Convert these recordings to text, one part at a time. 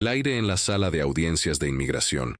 El aire en la sala de audiencias de inmigración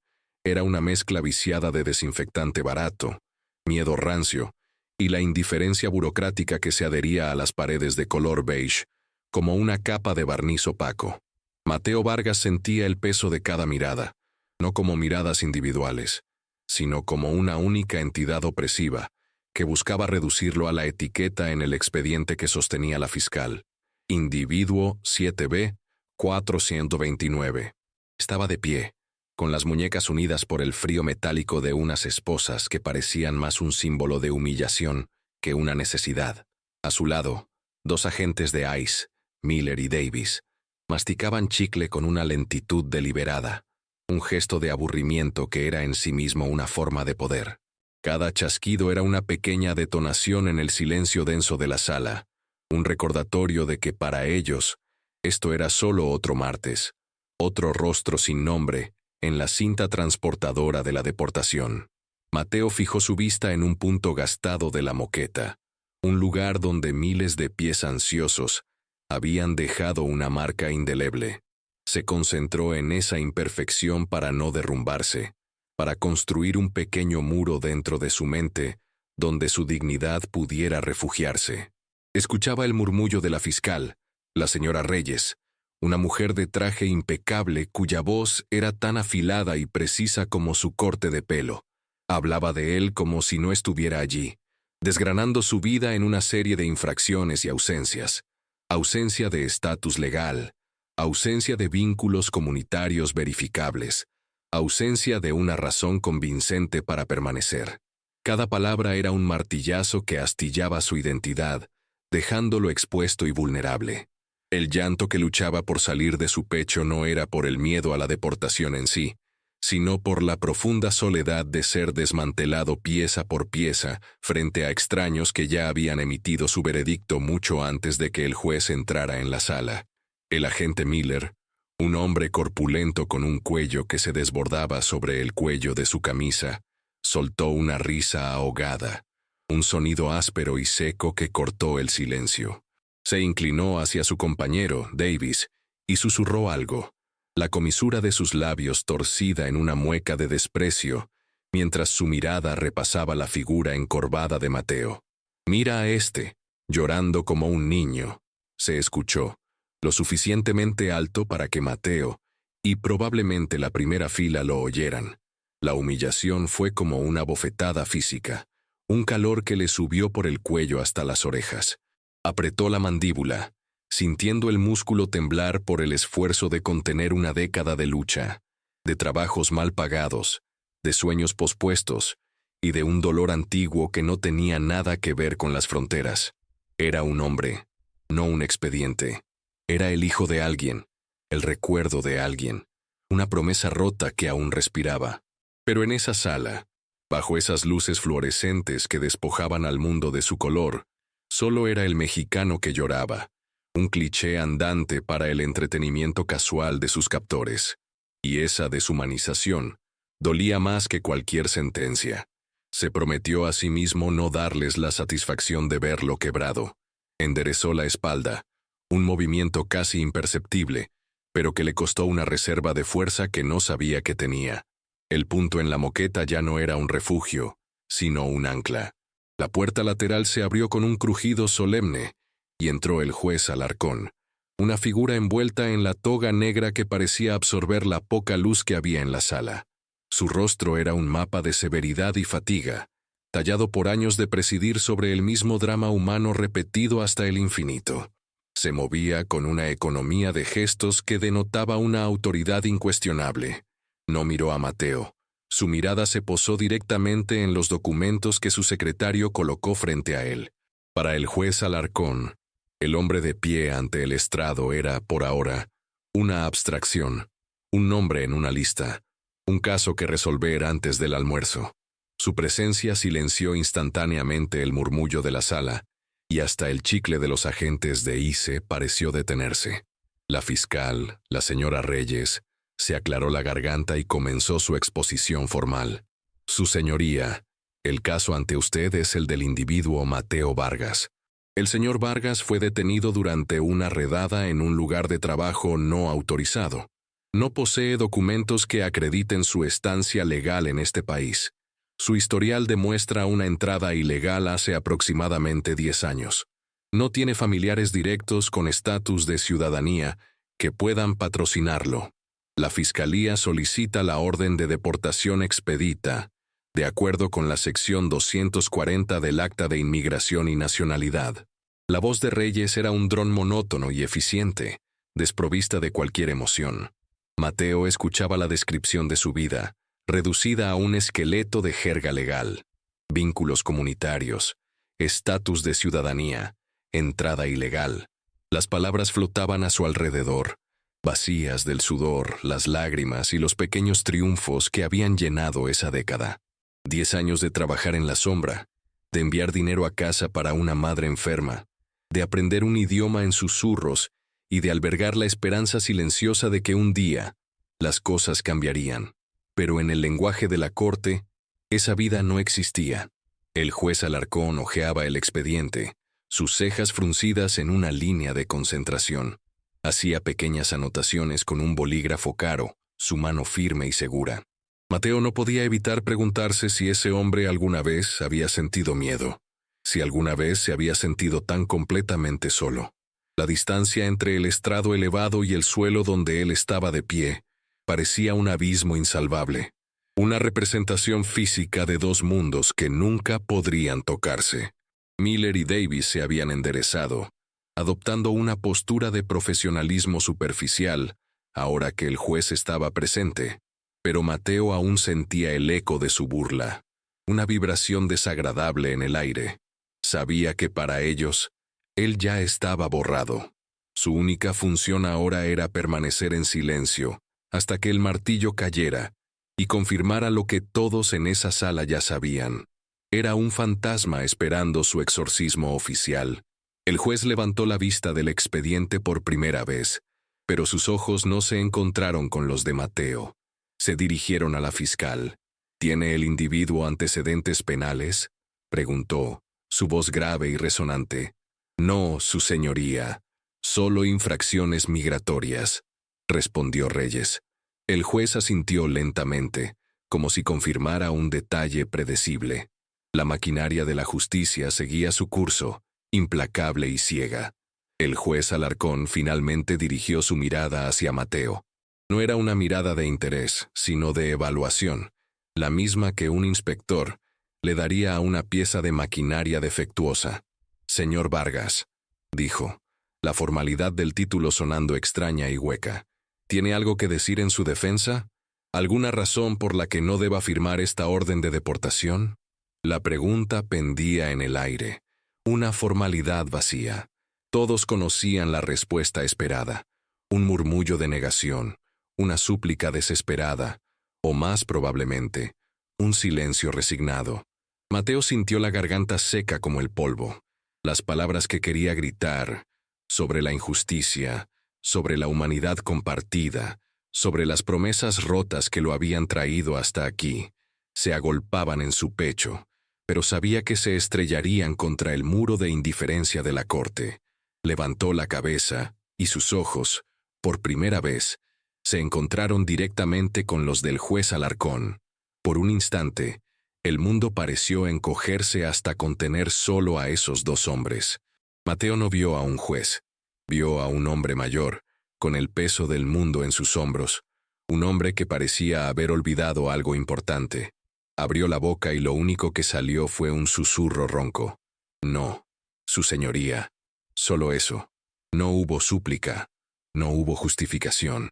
era una mezcla viciada de desinfectante barato, miedo rancio y la indiferencia burocrática que se adhería a las paredes de color beige, como una capa de barniz opaco. Mateo Vargas sentía el peso de cada mirada, no como miradas individuales, sino como una única entidad opresiva, que buscaba reducirlo a la etiqueta en el expediente que sostenía la fiscal. Individuo 7B 429. Estaba de pie, con las muñecas unidas por el frío metálico de unas esposas que parecían más un símbolo de humillación que una necesidad. A su lado, dos agentes de ICE, Miller y Davis, masticaban chicle con una lentitud deliberada, un gesto de aburrimiento que era en sí mismo una forma de poder. Cada chasquido era una pequeña detonación en el silencio denso de la sala, un recordatorio de que para ellos esto era solo otro martes, otro rostro sin nombre en la cinta transportadora de la deportación. Mateo fijó su vista en un punto gastado de la moqueta, un lugar donde miles de pies ansiosos habían dejado una marca indeleble. Se concentró en esa imperfección para no derrumbarse, para construir un pequeño muro dentro de su mente donde su dignidad pudiera refugiarse. Escuchaba el murmullo de la fiscal, la señora Reyes, una mujer de traje impecable cuya voz era tan afilada y precisa como su corte de pelo. Hablaba de él como si no estuviera allí, desgranando su vida en una serie de infracciones y ausencias. Ausencia de estatus legal, ausencia de vínculos comunitarios verificables, ausencia de una razón convincente para permanecer. Cada palabra era un martillazo que astillaba su identidad, dejándolo expuesto y vulnerable. El llanto que luchaba por salir de su pecho no era por el miedo a la deportación en sí, sino por la profunda soledad de ser desmantelado pieza por pieza frente a extraños que ya habían emitido su veredicto mucho antes de que el juez entrara en la sala. El agente Miller, un hombre corpulento con un cuello que se desbordaba sobre el cuello de su camisa, soltó una risa ahogada, un sonido áspero y seco que cortó el silencio. Se inclinó hacia su compañero, Davis, y susurró algo, la comisura de sus labios torcida en una mueca de desprecio, mientras su mirada repasaba la figura encorvada de Mateo. «Mira a este, llorando como un niño», se escuchó, lo suficientemente alto para que Mateo, y probablemente la primera fila lo oyeran. La humillación fue como una bofetada física, un calor que le subió por el cuello hasta las orejas. Apretó la mandíbula, sintiendo el músculo temblar por el esfuerzo de contener una década de lucha, de trabajos mal pagados, de sueños pospuestos y de un dolor antiguo que no tenía nada que ver con las fronteras. Era un hombre, no un expediente. Era el hijo de alguien, el recuerdo de alguien, una promesa rota que aún respiraba. Pero en esa sala, bajo esas luces fluorescentes que despojaban al mundo de su color, solo era el mexicano que lloraba, un cliché andante para el entretenimiento casual de sus captores. Y esa deshumanización dolía más que cualquier sentencia. Se prometió a sí mismo no darles la satisfacción de verlo quebrado. Enderezó la espalda, un movimiento casi imperceptible, pero que le costó una reserva de fuerza que no sabía que tenía. El punto en la moqueta ya no era un refugio, sino un ancla. La puerta lateral se abrió con un crujido solemne, y entró el juez Alarcón, una figura envuelta en la toga negra que parecía absorber la poca luz que había en la sala. Su rostro era un mapa de severidad y fatiga, tallado por años de presidir sobre el mismo drama humano repetido hasta el infinito. Se movía con una economía de gestos que denotaba una autoridad incuestionable. No miró a Mateo. Su mirada se posó directamente en los documentos que su secretario colocó frente a él. Para el juez Alarcón, el hombre de pie ante el estrado era, por ahora, una abstracción, un nombre en una lista, un caso que resolver antes del almuerzo. Su presencia silenció instantáneamente el murmullo de la sala, y hasta el chicle de los agentes de ICE pareció detenerse. La fiscal, la señora Reyes, se aclaró la garganta y comenzó su exposición formal. Su señoría, el caso ante usted es el del individuo Mateo Vargas. El señor Vargas fue detenido durante una redada en un lugar de trabajo no autorizado. No posee documentos que acrediten su estancia legal en este país. Su historial demuestra una entrada ilegal hace aproximadamente 10 años. No tiene familiares directos con estatus de ciudadanía que puedan patrocinarlo. La Fiscalía solicita la orden de deportación expedita, de acuerdo con la sección 240 del Acta de Inmigración y Nacionalidad. La voz de Reyes era un dron monótono y eficiente, desprovista de cualquier emoción. Mateo escuchaba la descripción de su vida, reducida a un esqueleto de jerga legal, vínculos comunitarios, estatus de ciudadanía, entrada ilegal. Las palabras flotaban a su alrededor, vacías del sudor, las lágrimas y los pequeños triunfos que habían llenado esa década. 10 años de trabajar en la sombra, de enviar dinero a casa para una madre enferma, de aprender un idioma en susurros y de albergar la esperanza silenciosa de que un día las cosas cambiarían. Pero en el lenguaje de la corte, esa vida no existía. El juez Alarcón hojeaba el expediente, sus cejas fruncidas en una línea de concentración. Hacía pequeñas anotaciones con un bolígrafo caro, su mano firme y segura. Mateo no podía evitar preguntarse si ese hombre alguna vez había sentido miedo, si alguna vez se había sentido tan completamente solo. La distancia entre el estrado elevado y el suelo donde él estaba de pie parecía un abismo insalvable, una representación física de dos mundos que nunca podrían tocarse. Miller y Davis se habían enderezado, adoptando una postura de profesionalismo superficial, ahora que el juez estaba presente. Pero Mateo aún sentía el eco de su burla, una vibración desagradable en el aire. Sabía que para ellos, él ya estaba borrado. Su única función ahora era permanecer en silencio, hasta que el martillo cayera y confirmara lo que todos en esa sala ya sabían. Era un fantasma esperando su exorcismo oficial. El juez levantó la vista del expediente por primera vez, pero sus ojos no se encontraron con los de Mateo. Se dirigieron a la fiscal. ¿Tiene el individuo antecedentes penales?, preguntó, su voz grave y resonante. No, su señoría. Solo infracciones migratorias, respondió Reyes. El juez asintió lentamente, como si confirmara un detalle predecible. La maquinaria de la justicia seguía su curso, implacable y ciega. El juez Alarcón finalmente dirigió su mirada hacia Mateo. No era una mirada de interés, sino de evaluación, la misma que un inspector le daría a una pieza de maquinaria defectuosa. Señor Vargas, dijo, la formalidad del título sonando extraña y hueca. ¿Tiene algo que decir en su defensa? ¿Alguna razón por la que no deba firmar esta orden de deportación? La pregunta pendía en el aire, una formalidad vacía. Todos conocían la respuesta esperada, un murmullo de negación, una súplica desesperada, o más probablemente, un silencio resignado. Mateo sintió la garganta seca como el polvo. Las palabras que quería gritar, sobre la injusticia, sobre la humanidad compartida, sobre las promesas rotas que lo habían traído hasta aquí, se agolpaban en su pecho, pero sabía que se estrellarían contra el muro de indiferencia de la corte. Levantó la cabeza, y sus ojos, por primera vez, se encontraron directamente con los del juez Alarcón. Por un instante, el mundo pareció encogerse hasta contener solo a esos dos hombres. Mateo no vio a un juez, vio a un hombre mayor, con el peso del mundo en sus hombros, un hombre que parecía haber olvidado algo importante. Abrió la boca y lo único que salió fue un susurro ronco. No, su señoría. Solo eso. No hubo súplica, no hubo justificación.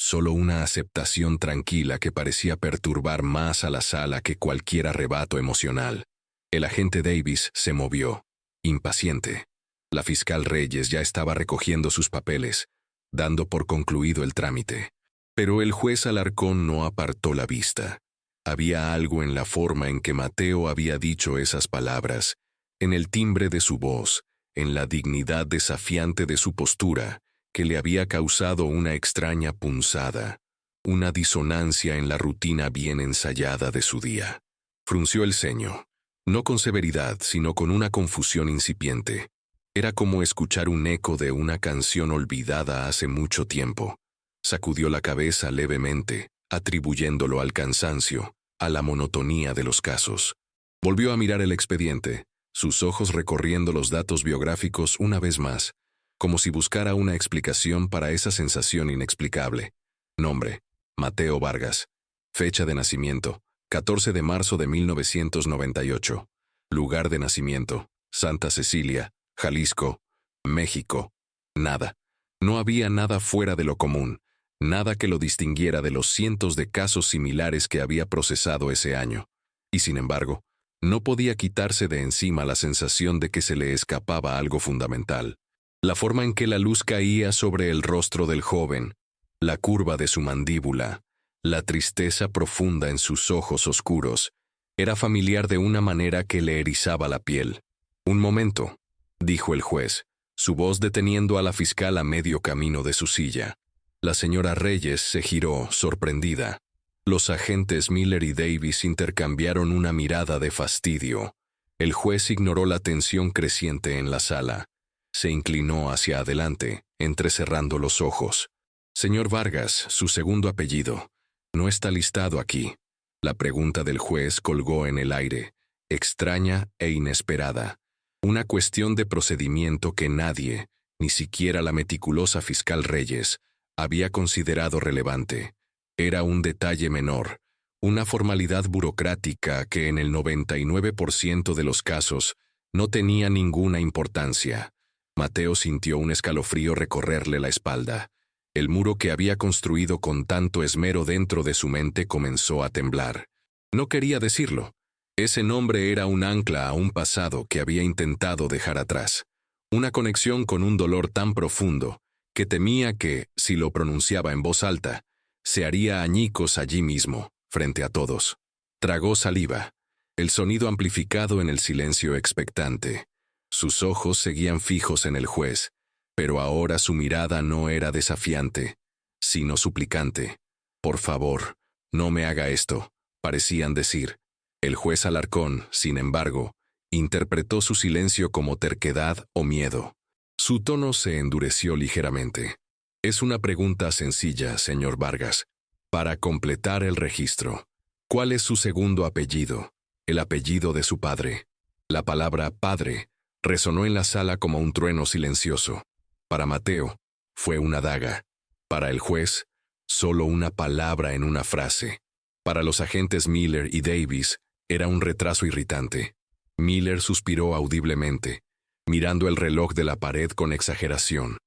Solo una aceptación tranquila que parecía perturbar más a la sala que cualquier arrebato emocional. El agente Davis se movió, impaciente. La fiscal Reyes ya estaba recogiendo sus papeles, dando por concluido el trámite. Pero el juez Alarcón no apartó la vista. Había algo en la forma en que Mateo había dicho esas palabras, en el timbre de su voz, en la dignidad desafiante de su postura, que le había causado una extraña punzada, una disonancia en la rutina bien ensayada de su día. Frunció el ceño, no con severidad, sino con una confusión incipiente. Era como escuchar un eco de una canción olvidada hace mucho tiempo. Sacudió la cabeza levemente, atribuyéndolo al cansancio, a la monotonía de los casos. Volvió a mirar el expediente, sus ojos recorriendo los datos biográficos una vez más, como si buscara una explicación para esa sensación inexplicable. Nombre: Mateo Vargas. Fecha de nacimiento: 14 de marzo de 1998. Lugar de nacimiento: Santa Cecilia, Jalisco, México. Nada. No había nada fuera de lo común, nada que lo distinguiera de los cientos de casos similares que había procesado ese año. Y sin embargo, no podía quitarse de encima la sensación de que se le escapaba algo fundamental. La forma en que la luz caía sobre el rostro del joven, la curva de su mandíbula, la tristeza profunda en sus ojos oscuros, era familiar de una manera que le erizaba la piel. «Un momento», dijo el juez, su voz deteniendo a la fiscal a medio camino de su silla. La señora Reyes se giró, sorprendida. Los agentes Miller y Davis intercambiaron una mirada de fastidio. El juez ignoró la tensión creciente en la sala. Se inclinó hacia adelante, entrecerrando los ojos. «Señor Vargas, su segundo apellido, no está listado aquí». La pregunta del juez colgó en el aire, extraña e inesperada. Una cuestión de procedimiento que nadie, ni siquiera la meticulosa fiscal Reyes, había considerado relevante. Era un detalle menor, una formalidad burocrática que en el 99% de los casos no tenía ninguna importancia. Mateo sintió un escalofrío recorrerle la espalda. El muro que había construido con tanto esmero dentro de su mente comenzó a temblar. No quería decirlo. Ese nombre era un ancla a un pasado que había intentado dejar atrás. Una conexión con un dolor tan profundo que temía que, si lo pronunciaba en voz alta, se haría añicos allí mismo, frente a todos. Tragó saliva, el sonido amplificado en el silencio expectante. Sus ojos seguían fijos en el juez, pero ahora su mirada no era desafiante, sino suplicante. «Por favor, no me haga esto», parecían decir. El juez Alarcón, sin embargo, interpretó su silencio como terquedad o miedo. Su tono se endureció ligeramente. «Es una pregunta sencilla, señor Vargas. Para completar el registro, ¿cuál es su segundo apellido? El apellido de su padre». La palabra «padre» resonó en la sala como un trueno silencioso. Para Mateo, fue una daga. Para el juez, solo una palabra en una frase. Para los agentes Miller y Davis, era un retraso irritante. Miller suspiró audiblemente, mirando el reloj de la pared con exageración.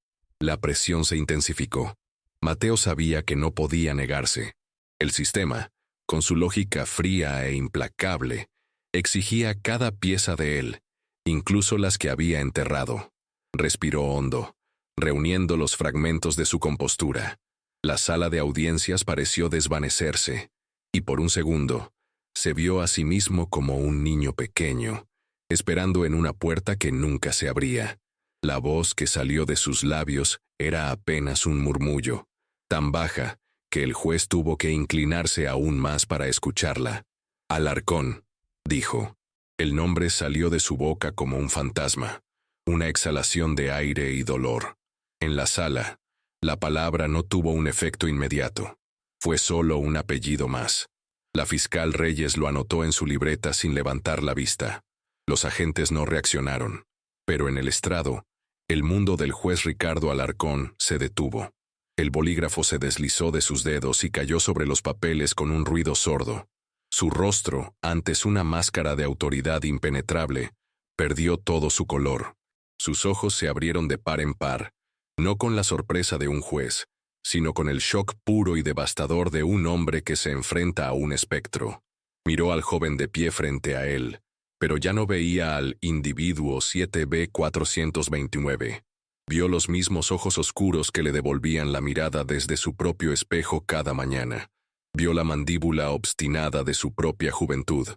La presión se intensificó. Mateo sabía que no podía negarse. El sistema, con su lógica fría e implacable, exigía cada pieza de él, incluso las que había enterrado. Respiró hondo, reuniendo los fragmentos de su compostura. La sala de audiencias pareció desvanecerse, y por un segundo, se vio a sí mismo como un niño pequeño, esperando en una puerta que nunca se abría. La voz que salió de sus labios era apenas un murmullo, tan baja que el juez tuvo que inclinarse aún más para escucharla. «Alarcón», dijo. El nombre salió de su boca como un fantasma, una exhalación de aire y dolor. En la sala, la palabra no tuvo un efecto inmediato. Fue solo un apellido más. La fiscal Reyes lo anotó en su libreta sin levantar la vista. Los agentes no reaccionaron, pero en el estrado, el mundo del juez Ricardo Alarcón se detuvo. El bolígrafo se deslizó de sus dedos y cayó sobre los papeles con un ruido sordo. Su rostro, antes una máscara de autoridad impenetrable, perdió todo su color. Sus ojos se abrieron de par en par, no con la sorpresa de un juez, sino con el shock puro y devastador de un hombre que se enfrenta a un espectro. Miró al joven de pie frente a él, pero ya no veía al individuo 7B429. Vio los mismos ojos oscuros que le devolvían la mirada desde su propio espejo cada mañana. Vio la mandíbula obstinada de su propia juventud.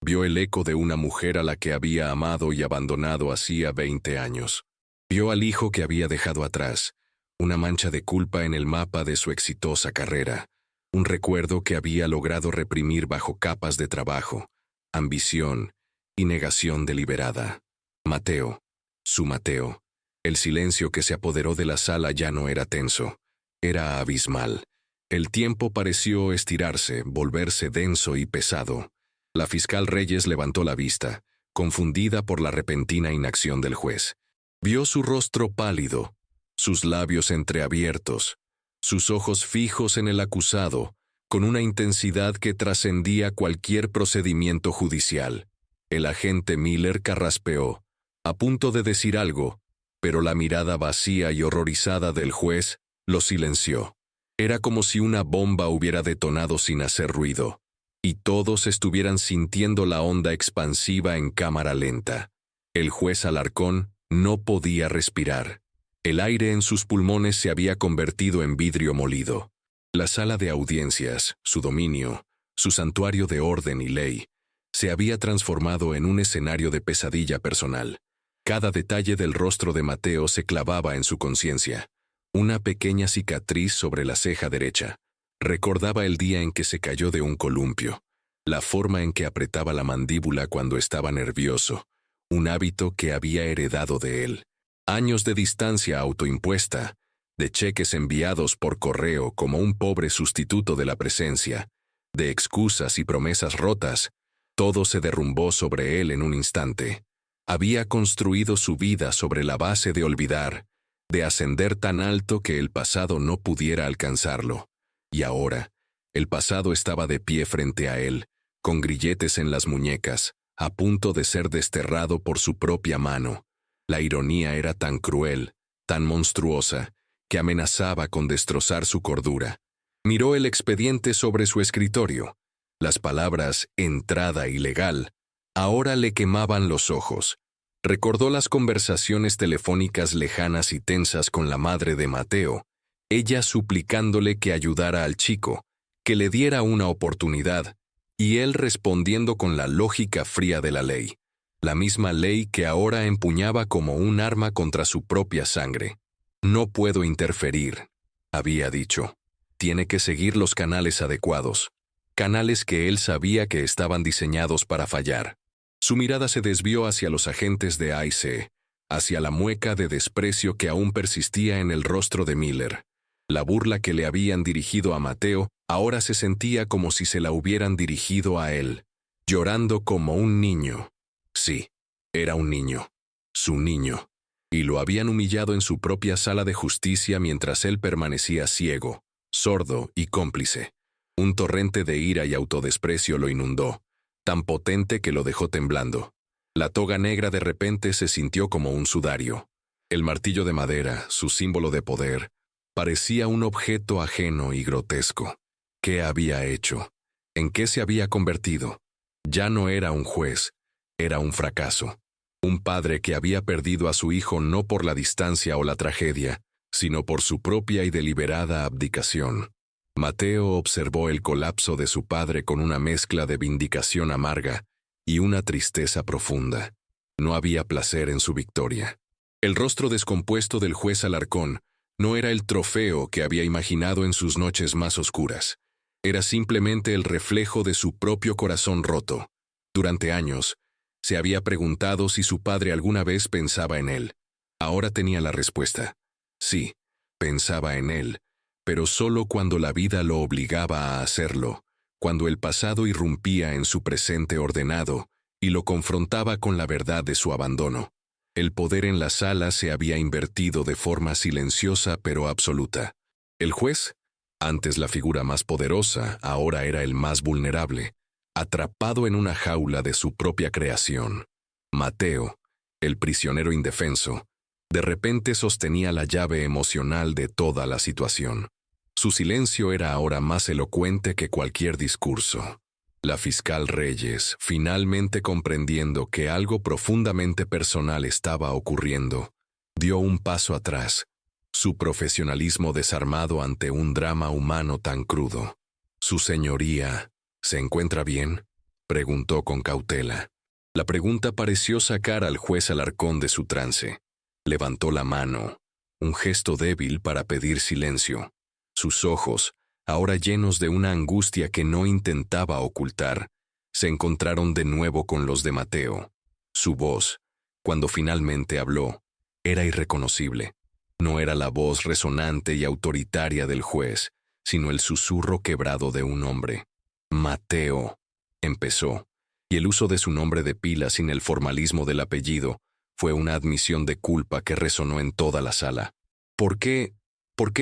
Vio el eco de una mujer a la que había amado y abandonado hacía 20 años. Vio al hijo que había dejado atrás, una mancha de culpa en el mapa de su exitosa carrera, un recuerdo que había logrado reprimir bajo capas de trabajo, ambición y negación deliberada. Mateo, su Mateo. El silencio que se apoderó de la sala ya no era tenso, era abismal. El tiempo pareció estirarse, volverse denso y pesado. La fiscal Reyes levantó la vista, confundida por la repentina inacción del juez. Vio su rostro pálido, sus labios entreabiertos, sus ojos fijos en el acusado, con una intensidad que trascendía cualquier procedimiento judicial. El agente Miller carraspeó, a punto de decir algo, pero la mirada vacía y horrorizada del juez lo silenció. Era como si una bomba hubiera detonado sin hacer ruido, y todos estuvieran sintiendo la onda expansiva en cámara lenta. El juez Alarcón no podía respirar. El aire en sus pulmones se había convertido en vidrio molido. La sala de audiencias, su dominio, su santuario de orden y ley, se había transformado en un escenario de pesadilla personal. Cada detalle del rostro de Mateo se clavaba en su conciencia. Una pequeña cicatriz sobre la ceja derecha. Recordaba el día en que se cayó de un columpio, la forma en que apretaba la mandíbula cuando estaba nervioso, un hábito que había heredado de él. Años de distancia autoimpuesta, de cheques enviados por correo como un pobre sustituto de la presencia, de excusas y promesas rotas, todo se derrumbó sobre él en un instante. Había construido su vida sobre la base de olvidar, de ascender tan alto que el pasado no pudiera alcanzarlo. Y ahora, el pasado estaba de pie frente a él, con grilletes en las muñecas, a punto de ser desterrado por su propia mano. La ironía era tan cruel, tan monstruosa, que amenazaba con destrozar su cordura. Miró el expediente sobre su escritorio. Las palabras «entrada ilegal» ahora le quemaban los ojos. Recordó las conversaciones telefónicas lejanas y tensas con la madre de Mateo, ella suplicándole que ayudara al chico, que le diera una oportunidad, y él respondiendo con la lógica fría de la ley, la misma ley que ahora empuñaba como un arma contra su propia sangre. «No puedo interferir», había dicho. «Tiene que seguir los canales adecuados», canales que él sabía que estaban diseñados para fallar. Su mirada se desvió hacia los agentes de ICE, hacia la mueca de desprecio que aún persistía en el rostro de Miller. La burla que le habían dirigido a Mateo ahora se sentía como si se la hubieran dirigido a él, llorando como un niño. Sí, era un niño, su niño, y lo habían humillado en su propia sala de justicia mientras él permanecía ciego, sordo y cómplice. Un torrente de ira y autodesprecio lo inundó, tan potente que lo dejó temblando. La toga negra de repente se sintió como un sudario. El martillo de madera, su símbolo de poder, parecía un objeto ajeno y grotesco. ¿Qué había hecho? ¿En qué se había convertido? Ya no era un juez, era un fracaso. Un padre que había perdido a su hijo no por la distancia o la tragedia, sino por su propia y deliberada abdicación. Mateo observó el colapso de su padre con una mezcla de vindicación amarga y una tristeza profunda. No había placer en su victoria. El rostro descompuesto del juez Alarcón no era el trofeo que había imaginado en sus noches más oscuras. Era simplemente el reflejo de su propio corazón roto. Durante años, se había preguntado si su padre alguna vez pensaba en él. Ahora tenía la respuesta. Sí, pensaba en él, pero solo cuando la vida lo obligaba a hacerlo, cuando el pasado irrumpía en su presente ordenado y lo confrontaba con la verdad de su abandono. El poder en la sala se había invertido de forma silenciosa pero absoluta. El juez, antes la figura más poderosa, ahora era el más vulnerable, atrapado en una jaula de su propia creación. Mateo, el prisionero indefenso, de repente sostenía la llave emocional de toda la situación. Su silencio era ahora más elocuente que cualquier discurso. La fiscal Reyes, finalmente comprendiendo que algo profundamente personal estaba ocurriendo, dio un paso atrás, su profesionalismo desarmado ante un drama humano tan crudo. «Su señoría, ¿se encuentra bien?», preguntó con cautela. La pregunta pareció sacar al juez Alarcón de su trance. Levantó la mano, un gesto débil para pedir silencio. Sus ojos, ahora llenos de una angustia que no intentaba ocultar, se encontraron de nuevo con los de Mateo. Su voz, cuando finalmente habló, era irreconocible. No era la voz resonante y autoritaria del juez, sino el susurro quebrado de un hombre. Mateo, empezó, y el uso de su nombre de pila sin el formalismo del apellido fue una admisión de culpa que resonó en toda la sala. ¿Por qué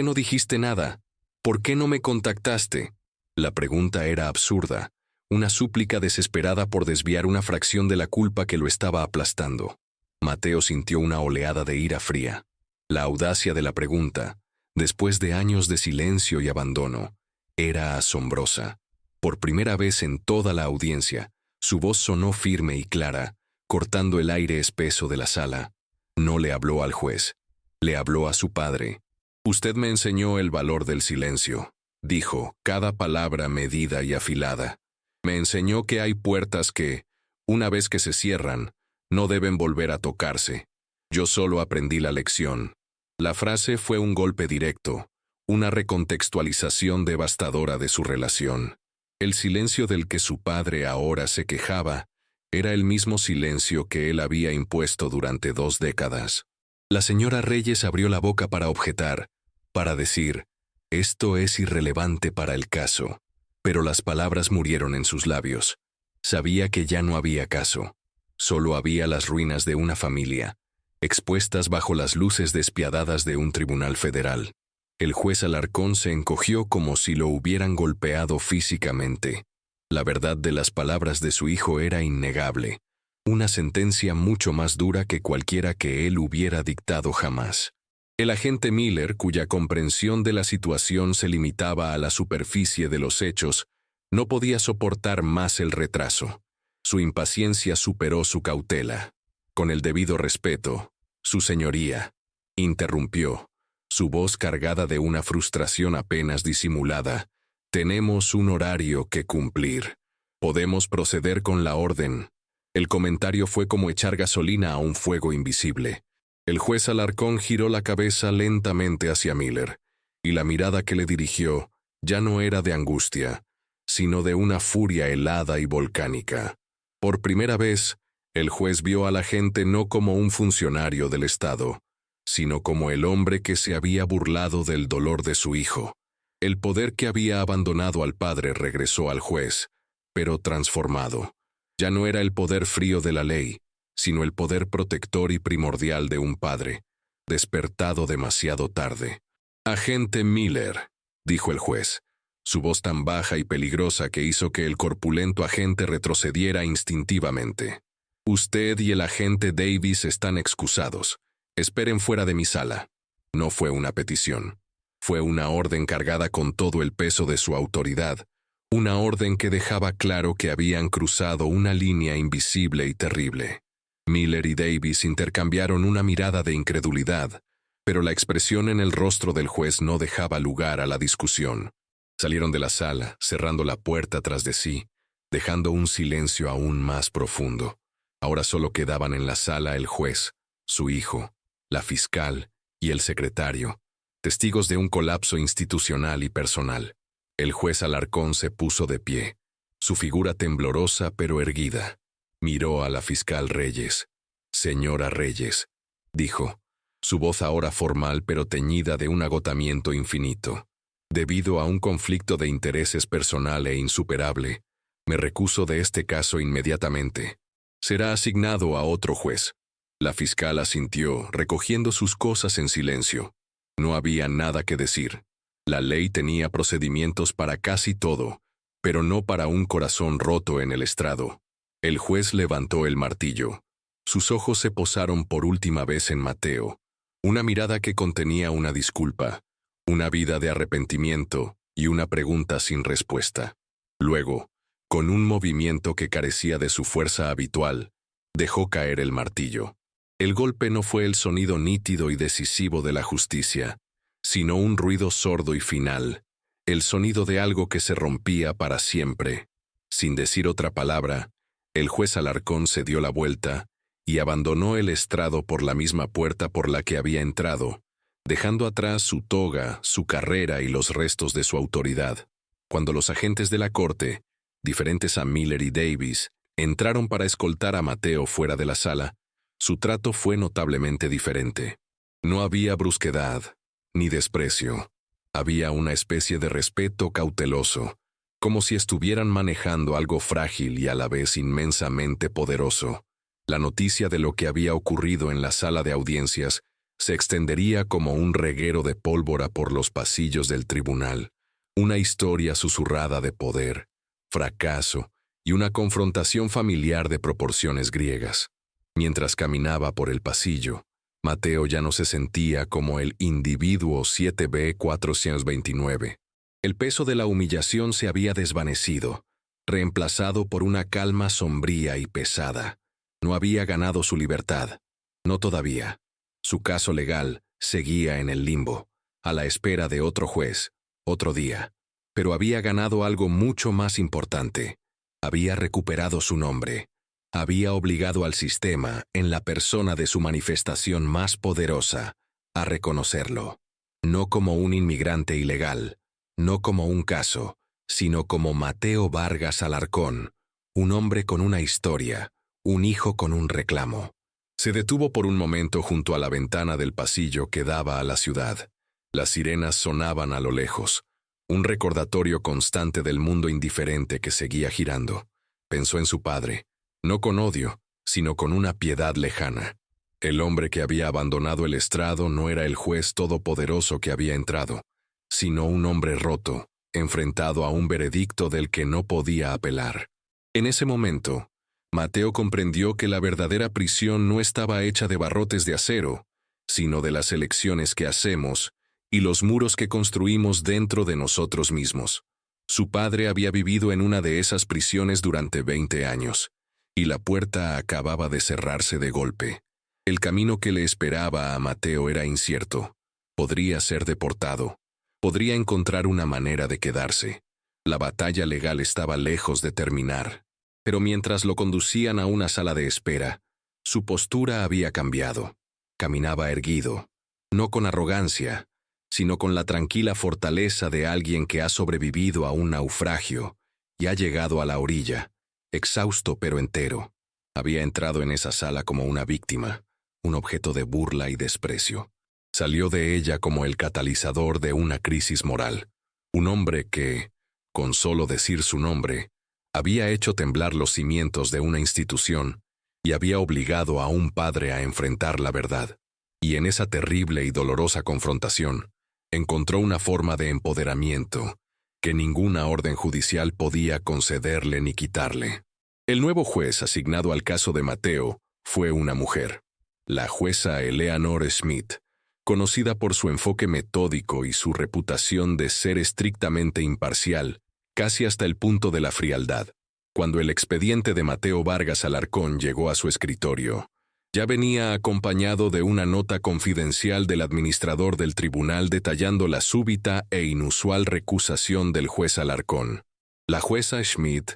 no dijiste nada? ¿Por qué no me contactaste? La pregunta era absurda, una súplica desesperada por desviar una fracción de la culpa que lo estaba aplastando. Mateo sintió una oleada de ira fría. La audacia de la pregunta, después de años de silencio y abandono, era asombrosa. Por primera vez en toda la audiencia, su voz sonó firme y clara, cortando el aire espeso de la sala. No le habló al juez, le habló a su padre. «Usted me enseñó el valor del silencio», dijo, cada palabra medida y afilada. «Me enseñó que hay puertas que, una vez que se cierran, no deben volver a tocarse. Yo solo aprendí la lección». La frase fue un golpe directo, una recontextualización devastadora de su relación. El silencio del que su padre ahora se quejaba era el mismo silencio que él había impuesto durante 2 décadas. La señora Reyes abrió la boca para objetar, para decir, «Esto es irrelevante para el caso», pero las palabras murieron en sus labios. Sabía que ya no había caso. Solo había las ruinas de una familia, expuestas bajo las luces despiadadas de un tribunal federal. El juez Alarcón se encogió como si lo hubieran golpeado físicamente. La verdad de las palabras de su hijo era innegable, una sentencia mucho más dura que cualquiera que él hubiera dictado jamás. El agente Miller, cuya comprensión de la situación se limitaba a la superficie de los hechos, no podía soportar más el retraso. Su impaciencia superó su cautela. «Con el debido respeto, su señoría», interrumpió, su voz cargada de una frustración apenas disimulada. «Tenemos un horario que cumplir. Podemos proceder con la orden». El comentario fue como echar gasolina a un fuego invisible. El juez Alarcón giró la cabeza lentamente hacia Miller, y la mirada que le dirigió ya no era de angustia, sino de una furia helada y volcánica. Por primera vez, el juez vio a la gente no como un funcionario del Estado, sino como el hombre que se había burlado del dolor de su hijo. El poder que había abandonado al padre regresó al juez, pero transformado. Ya no era el poder frío de la ley, sino el poder protector y primordial de un padre, despertado demasiado tarde. «Agente Miller», dijo el juez, su voz tan baja y peligrosa que hizo que el corpulento agente retrocediera instintivamente. «Usted y el agente Davis están excusados. Esperen fuera de mi sala». No fue una petición. Fue una orden cargada con todo el peso de su autoridad, una orden que dejaba claro que habían cruzado una línea invisible y terrible. Miller y Davis intercambiaron una mirada de incredulidad, pero la expresión en el rostro del juez no dejaba lugar a la discusión. Salieron de la sala, cerrando la puerta tras de sí, dejando un silencio aún más profundo. Ahora solo quedaban en la sala el juez, su hijo, la fiscal y el secretario, testigos de un colapso institucional y personal. El juez Alarcón se puso de pie, su figura temblorosa pero erguida. Miró a la fiscal Reyes. «Señora Reyes», dijo, su voz ahora formal pero teñida de un agotamiento infinito. «Debido a un conflicto de intereses personal e insuperable, me recuso de este caso inmediatamente. Será asignado a otro juez». La fiscal asintió, recogiendo sus cosas en silencio. No había nada que decir. La ley tenía procedimientos para casi todo, pero no para un corazón roto en el estrado. El juez levantó el martillo. Sus ojos se posaron por última vez en Mateo, una mirada que contenía una disculpa, una vida de arrepentimiento y una pregunta sin respuesta. Luego, con un movimiento que carecía de su fuerza habitual, dejó caer el martillo. El golpe no fue el sonido nítido y decisivo de la justicia, sino un ruido sordo y final, el sonido de algo que se rompía para siempre. Sin decir otra palabra, el juez Alarcón se dio la vuelta y abandonó el estrado por la misma puerta por la que había entrado, dejando atrás su toga, su carrera y los restos de su autoridad. Cuando los agentes de la corte, diferentes a Miller y Davis, entraron para escoltar a Mateo fuera de la sala, su trato fue notablemente diferente. No había brusquedad, ni desprecio. Había una especie de respeto cauteloso, como si estuvieran manejando algo frágil y a la vez inmensamente poderoso. La noticia de lo que había ocurrido en la sala de audiencias se extendería como un reguero de pólvora por los pasillos del tribunal, una historia susurrada de poder, fracaso y una confrontación familiar de proporciones griegas. Mientras caminaba por el pasillo, Mateo ya no se sentía como el individuo 7B429. El peso de la humillación se había desvanecido, reemplazado por una calma sombría y pesada. No había ganado su libertad. No todavía. Su caso legal seguía en el limbo, a la espera de otro juez, otro día. Pero había ganado algo mucho más importante. Había recuperado su nombre. Había obligado al sistema, en la persona de su manifestación más poderosa, a reconocerlo. No como un inmigrante ilegal, no como un caso, sino como Mateo Vargas Alarcón, un hombre con una historia, un hijo con un reclamo. Se detuvo por un momento junto a la ventana del pasillo que daba a la ciudad. Las sirenas sonaban a lo lejos, un recordatorio constante del mundo indiferente que seguía girando. Pensó en su padre, no con odio, sino con una piedad lejana. El hombre que había abandonado el estrado no era el juez todopoderoso que había entrado, sino un hombre roto, enfrentado a un veredicto del que no podía apelar. En ese momento, Mateo comprendió que la verdadera prisión no estaba hecha de barrotes de acero, sino de las elecciones que hacemos y los muros que construimos dentro de nosotros mismos. Su padre había vivido en una de esas prisiones durante 20 años, y la puerta acababa de cerrarse de golpe. El camino que le esperaba a Mateo era incierto. Podría ser deportado. Podría encontrar una manera de quedarse. La batalla legal estaba lejos de terminar. Pero mientras lo conducían a una sala de espera, su postura había cambiado. Caminaba erguido, no con arrogancia, sino con la tranquila fortaleza de alguien que ha sobrevivido a un naufragio y ha llegado a la orilla, exhausto pero entero. Había entrado en esa sala como una víctima, un objeto de burla y desprecio. Salió de ella como el catalizador de una crisis moral. Un hombre que, con solo decir su nombre, había hecho temblar los cimientos de una institución y había obligado a un padre a enfrentar la verdad. Y en esa terrible y dolorosa confrontación, encontró una forma de empoderamiento que ninguna orden judicial podía concederle ni quitarle. El nuevo juez asignado al caso de Mateo fue una mujer, la jueza Eleanor Schmidt, conocida por su enfoque metódico y su reputación de ser estrictamente imparcial, casi hasta el punto de la frialdad. Cuando el expediente de Mateo Vargas Alarcón llegó a su escritorio, ya venía acompañado de una nota confidencial del administrador del tribunal detallando la súbita e inusual recusación del juez Alarcón. La jueza Schmidt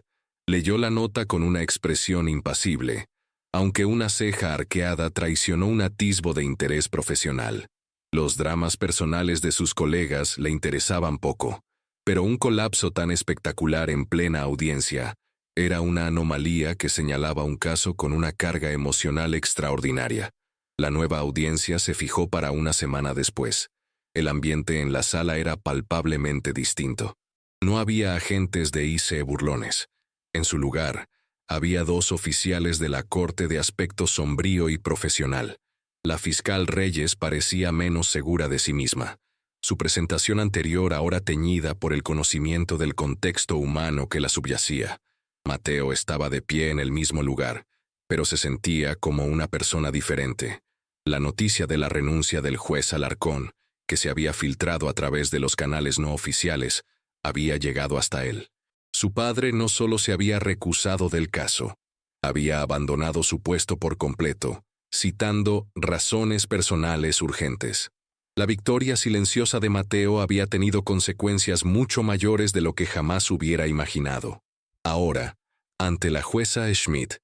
leyó la nota con una expresión impasible, aunque una ceja arqueada traicionó un atisbo de interés profesional. Los dramas personales de sus colegas le interesaban poco, pero un colapso tan espectacular en plena audiencia era una anomalía que señalaba un caso con una carga emocional extraordinaria. La nueva audiencia se fijó para una semana después. El ambiente en la sala era palpablemente distinto. No había agentes de IC burlones. En su lugar, había 2 oficiales de la corte de aspecto sombrío y profesional. La fiscal Reyes parecía menos segura de sí misma. Su presentación anterior ahora teñida por el conocimiento del contexto humano que la subyacía. Mateo estaba de pie en el mismo lugar, pero se sentía como una persona diferente. La noticia de la renuncia del juez Alarcón, que se había filtrado a través de los canales no oficiales, había llegado hasta él. Su padre no solo se había recusado del caso, había abandonado su puesto por completo, citando razones personales urgentes. La victoria silenciosa de Mateo había tenido consecuencias mucho mayores de lo que jamás hubiera imaginado. Ahora, ante la jueza Schmidt,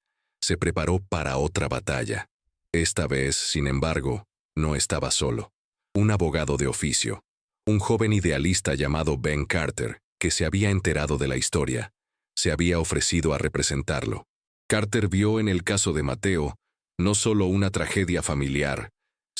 se preparó para otra batalla. Esta vez, sin embargo, no estaba solo. Un abogado de oficio, un joven idealista llamado Ben Carter, que se había enterado de la historia, se había ofrecido a representarlo. Carter vio en el caso de Mateo no solo una tragedia familiar,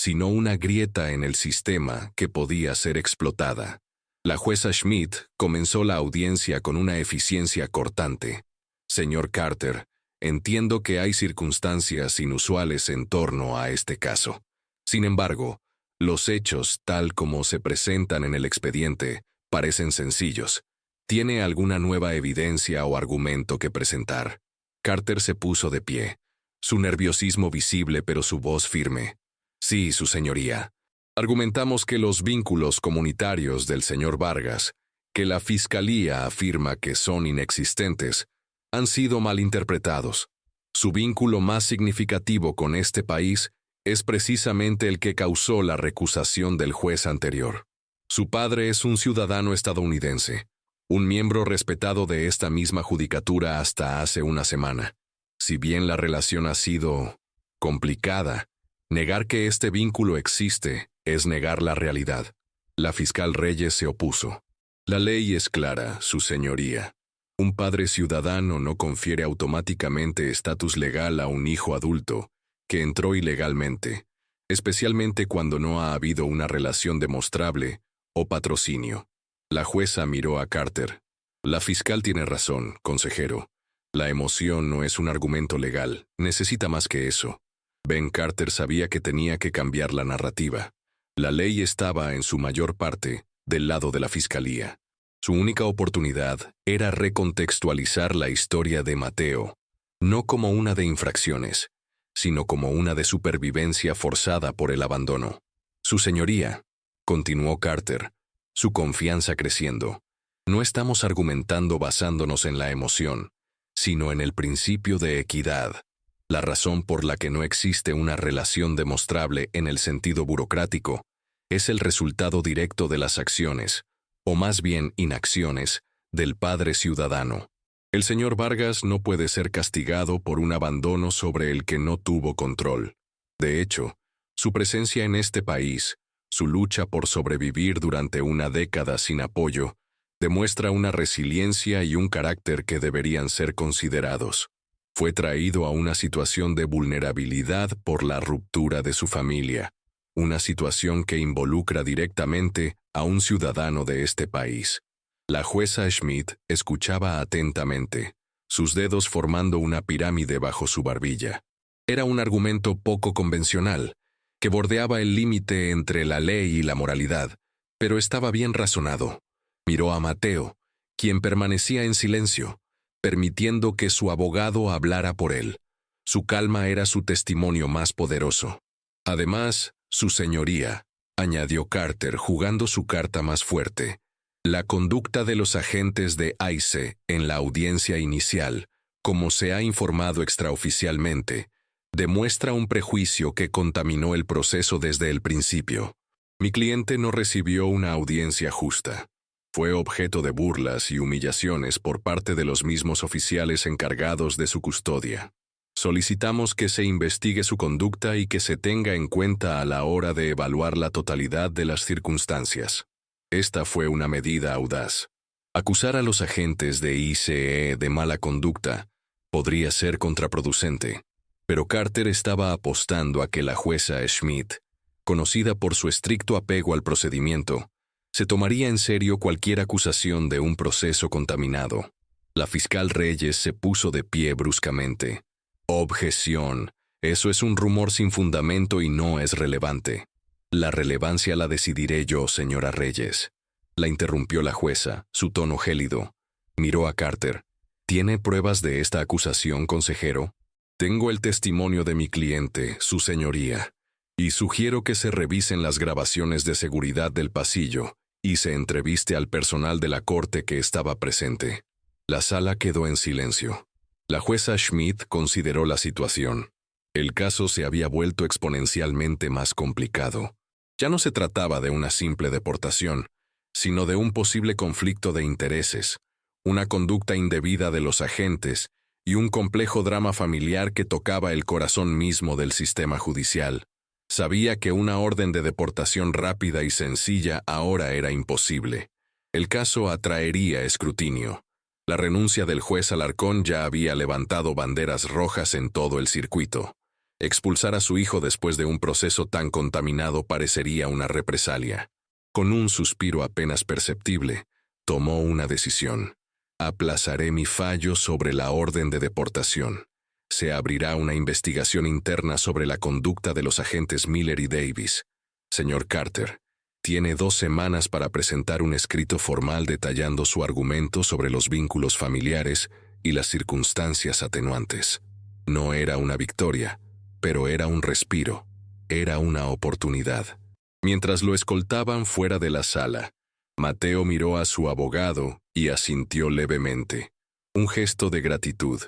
sino una grieta en el sistema que podía ser explotada. La jueza Schmidt comenzó la audiencia con una eficiencia cortante. Señor Carter, entiendo que hay circunstancias inusuales en torno a este caso. Sin embargo, los hechos, tal como se presentan en el expediente, parecen sencillos. ¿Tiene alguna nueva evidencia o argumento que presentar? Carter se puso de pie, su nerviosismo visible pero su voz firme. Sí, su señoría. Argumentamos que los vínculos comunitarios del señor Vargas, que la Fiscalía afirma que son inexistentes, han sido malinterpretados. Su vínculo más significativo con este país es precisamente el que causó la recusación del juez anterior. Su padre es un ciudadano estadounidense, un miembro respetado de esta misma judicatura hasta hace una semana. Si bien la relación ha sido complicada, negar que este vínculo existe es negar la realidad. La fiscal Reyes se opuso. La ley es clara, su señoría. Un padre ciudadano no confiere automáticamente estatus legal a un hijo adulto que entró ilegalmente, especialmente cuando no ha habido una relación demostrable o patrocinio. La jueza miró a Carter. La fiscal tiene razón, consejero. La emoción no es un argumento legal, necesita más que eso. Ben Carter sabía que tenía que cambiar la narrativa. La ley estaba, en su mayor parte, del lado de la fiscalía. Su única oportunidad era recontextualizar la historia de Mateo, no como una de infracciones, sino como una de supervivencia forzada por el abandono. Su señoría, continuó Carter, su confianza creciendo, no estamos argumentando basándonos en la emoción, sino en el principio de equidad. La razón por la que no existe una relación demostrable en el sentido burocrático es el resultado directo de las acciones, o más bien inacciones, del padre ciudadano. El señor Vargas no puede ser castigado por un abandono sobre el que no tuvo control. De hecho, su presencia en este país, su lucha por sobrevivir durante una década sin apoyo, demuestra una resiliencia y un carácter que deberían ser considerados. Fue traído a una situación de vulnerabilidad por la ruptura de su familia, una situación que involucra directamente a un ciudadano de este país. La jueza Schmidt escuchaba atentamente, sus dedos formando una pirámide bajo su barbilla. Era un argumento poco convencional, que bordeaba el límite entre la ley y la moralidad, pero estaba bien razonado. Miró a Mateo, quien permanecía en silencio, permitiendo que su abogado hablara por él. Su calma era su testimonio más poderoso. Además, su señoría, añadió Carter jugando su carta más fuerte, la conducta de los agentes de ICE en la audiencia inicial, como se ha informado extraoficialmente, demuestra un prejuicio que contaminó el proceso desde el principio. Mi cliente no recibió una audiencia justa. Fue objeto de burlas y humillaciones por parte de los mismos oficiales encargados de su custodia. Solicitamos que se investigue su conducta y que se tenga en cuenta a la hora de evaluar la totalidad de las circunstancias. Esta fue una medida audaz. Acusar a los agentes de ICE de mala conducta podría ser contraproducente, pero Carter estaba apostando a que la jueza Schmidt, conocida por su estricto apego al procedimiento, se tomaría en serio cualquier acusación de un proceso contaminado. La fiscal Reyes se puso de pie bruscamente. Objeción. Eso es un rumor sin fundamento y no es relevante. La relevancia la decidiré yo, señora Reyes. La interrumpió la jueza, su tono gélido. Miró a Carter. ¿Tiene pruebas de esta acusación, consejero? Tengo el testimonio de mi cliente, su señoría, y sugiero que se revisen las grabaciones de seguridad del pasillo y se entreviste al personal de la corte que estaba presente. La sala quedó en silencio. La jueza Schmidt consideró la situación. El caso se había vuelto exponencialmente más complicado. Ya no se trataba de una simple deportación, sino de un posible conflicto de intereses, una conducta indebida de los agentes y un complejo drama familiar que tocaba el corazón mismo del sistema judicial. Sabía que una orden de deportación rápida y sencilla ahora era imposible. El caso atraería escrutinio. La renuncia del juez Alarcón ya había levantado banderas rojas en todo el circuito. Expulsar a su hijo después de un proceso tan contaminado parecería una represalia. Con un suspiro apenas perceptible, tomó una decisión. Aplazaré mi fallo sobre la orden de deportación. Se abrirá una investigación interna sobre la conducta de los agentes Miller y Davis. Señor Carter, tiene 2 semanas para presentar un escrito formal detallando su argumento sobre los vínculos familiares y las circunstancias atenuantes. No era una victoria, pero era un respiro, era una oportunidad. Mientras lo escoltaban fuera de la sala, Mateo miró a su abogado y asintió levemente. Un gesto de gratitud.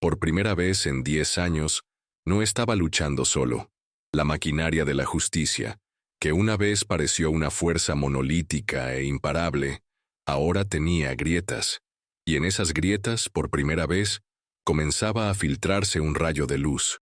Por primera vez en 10 años, no estaba luchando solo. La maquinaria de la justicia, que una vez pareció una fuerza monolítica e imparable, ahora tenía grietas, y en esas grietas, por primera vez, comenzaba a filtrarse un rayo de luz.